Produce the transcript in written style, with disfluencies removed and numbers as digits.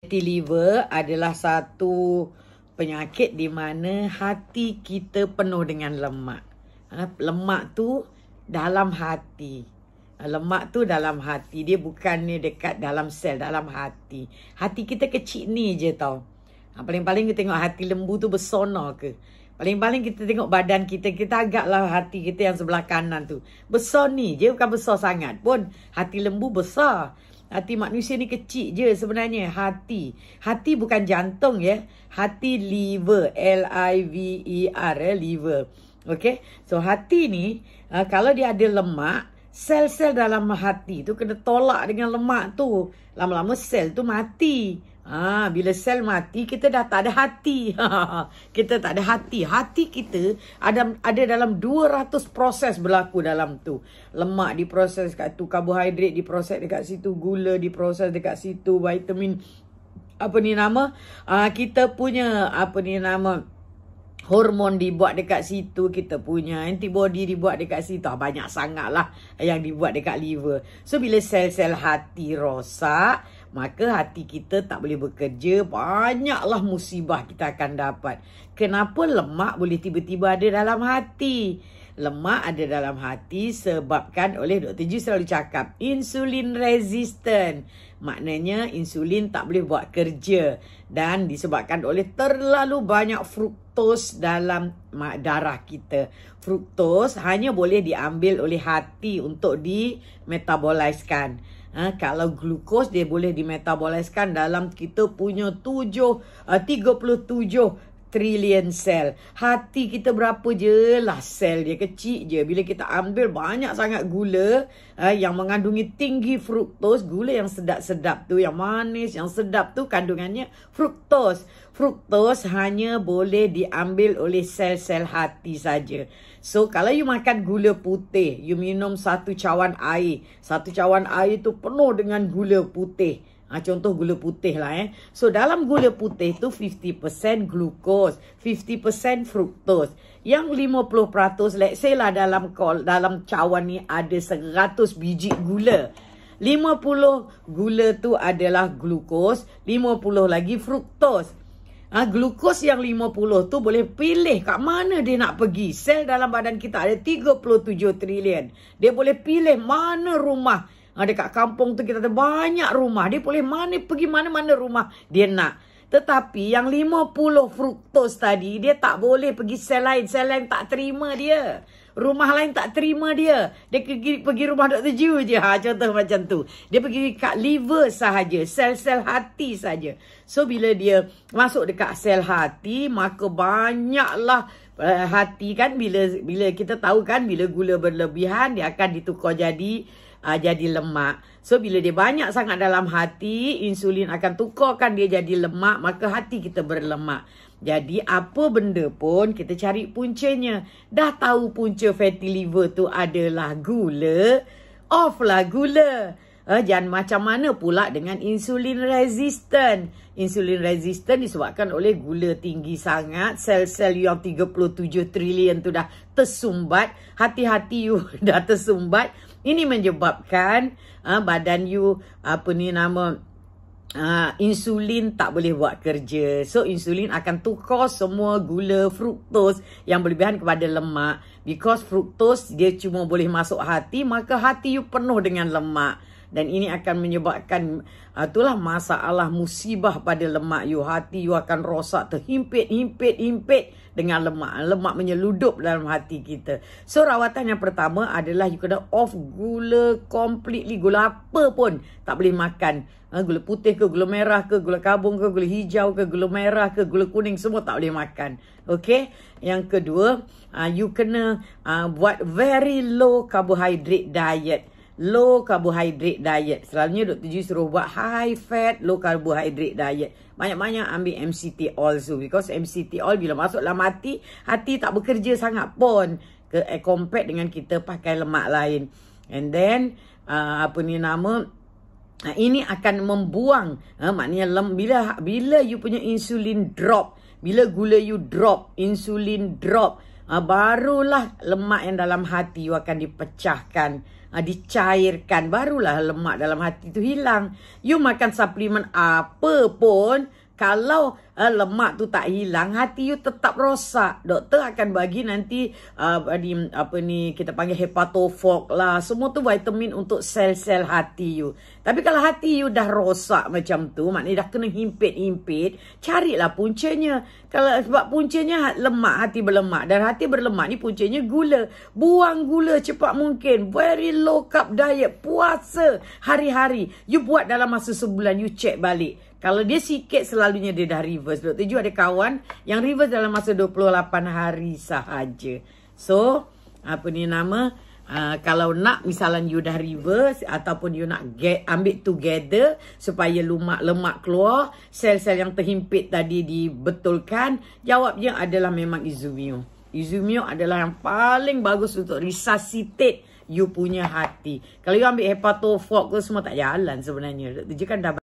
Fatty liver adalah satu penyakit di mana hati kita penuh dengan lemak. Lemak tu dalam hati. Lemak tu dalam hati. Dia bukannya dekat dalam sel, dalam hati. Hati kita kecil ni je tau. Paling-paling kita tengok hati lembu tu bersona ke. Paling-paling kita tengok badan kita. Kita agaklah hati kita yang sebelah kanan tu. Besar ni. Dia bukan besar sangat pun. Hati lembu besar. Hati manusia ni kecil je sebenarnya. Hati. Hati bukan jantung ya. Hati liver. L-I-V-E-R. Liver. Okay. So hati ni. Kalau dia ada lemak. Sel-sel dalam hati tu kena tolak dengan lemak tu. Lama-lama sel tu mati. Bila sel mati, kita dah tak ada hati. Kita tak ada hati. Hati kita ada dalam 200 proses berlaku dalam tu. Lemak diproses kat tu, karbohidrat diproses dekat situ, gula diproses dekat situ, vitamin kita punya hormon dibuat dekat situ, kita punya antibody dibuat dekat situ. Banyak sangat lah yang dibuat dekat liver. So bila sel-sel hati rosak, maka hati kita tak boleh bekerja. Banyaklah musibah kita akan dapat. Kenapa lemak boleh tiba-tiba ada dalam hati? Lemak ada dalam hati sebabkan oleh Dr. Ju selalu cakap insulin resistant. Maknanya insulin tak boleh buat kerja. Dan disebabkan oleh terlalu banyak fruktos dalam darah kita. Fruktos hanya boleh diambil oleh hati untuk dimetaboliskan. Kalau glukos dia boleh dimetaboliskan dalam kita punya 37 trilion sel. Hati kita berapa je lah sel dia, kecil je. Bila kita ambil banyak sangat gula yang mengandungi tinggi fruktos, gula yang sedap-sedap tu, yang manis, yang sedap tu kandungannya fruktos. Fruktos hanya boleh diambil oleh sel-sel hati saja. So kalau you makan gula putih, you minum satu cawan air. Satu cawan air tu penuh dengan gula putih. Contoh gula putih lah So dalam gula putih tu 50% glukos, 50% fruktos. Yang 50% let's say lah dalam cawan ni ada 100 biji gula. 50 gula tu adalah glukos, 50 lagi fruktos. Glukos yang 50 tu boleh pilih kat mana dia nak pergi. Sel dalam badan kita ada 37 trilion. Dia boleh pilih mana rumah. Dekat kampung tu kita ada banyak rumah. Dia boleh pergi mana-mana rumah dia nak. Tetapi yang 50 fruktos tadi, dia tak boleh pergi sel lain. Sel lain tak terima dia. Rumah lain tak terima dia. Dia pergi rumah Dr. Ju je. Contoh macam tu. Dia pergi kat liver sahaja. Sel-sel hati saja. So bila dia masuk dekat sel hati, maka banyaklah hati kan. Bila kita tahu kan, bila gula berlebihan, dia akan ditukar jadi lemak. So bila dia banyak sangat dalam hati, insulin akan tukarkan dia jadi lemak, maka hati kita berlemak. Jadi apa benda pun kita cari puncanya. Dah tahu punca fatty liver tu adalah gula, off lah gula. Jangan macam mana pula dengan insulin resistant. Insulin resistant disebabkan oleh gula tinggi sangat. Sel-sel yang 37 trilion tu dah tersumbat. Hati-hati you dah tersumbat. Ini menyebabkan badan you insulin tak boleh buat kerja. So insulin akan tukar semua gula fruktos yang berlebihan kepada lemak. Because fruktos dia cuma boleh masuk hati, maka hati you penuh dengan lemak. Dan ini akan menyebabkan itulah masalah musibah pada lemak you. Hati you akan rosak, terhimpit dengan lemak. Lemak menyeludup dalam hati kita. So rawatan yang pertama adalah you kena off gula completely. Gula apa pun tak boleh makan. Gula putih ke, gula merah ke, gula kabung ke, gula hijau ke, gula merah ke, gula kuning, semua tak boleh makan. Okay. Yang kedua, you kena buat very low carbohydrate diet. Low carbohydrate diet. Selalunya Dr. Ju suruh buat high fat, low carbohydrate diet. Banyak-banyak ambil MCT oil tu. Because MCT oil bila masuk dalam hati tak bekerja sangat pun. Compare dengan kita pakai lemak lain. And then, ini akan membuang. Maknanya bila you punya insulin drop. Bila gula you drop, insulin drop. Barulah lemak yang dalam hati you akan dipecahkan. dicairkan, barulah lemak dalam hati tu hilang. You makan suplemen apa pun, kalau lemak tu tak hilang, hati you tetap rosak. Doktor akan bagi nanti kita panggil hepatofog lah. Semua tu vitamin untuk sel-sel hati you. Tapi kalau hati you dah rosak macam tu, maknanya dah kena himpit-himpit, carilah puncanya. Kalau sebab puncanya lemak, hati berlemak, dan hati berlemak ni puncanya gula. Buang gula cepat mungkin. Very low carb diet, puasa hari-hari. You buat dalam masa sebulan, you check balik. Kalau dia sikit, selalunya dia dah reverse. Dr. Ju ada kawan yang reverse dalam masa 28 hari sahaja. So, kalau nak misalnya you dah reverse ataupun you nak ambil together supaya lemak keluar, sel-sel yang terhimpit tadi dibetulkan, jawabnya adalah memang Izumio. Izumio adalah yang paling bagus untuk resuscitate you punya hati. Kalau you ambil hepatofog tu semua tak jalan sebenarnya. Dr. Ju kan dah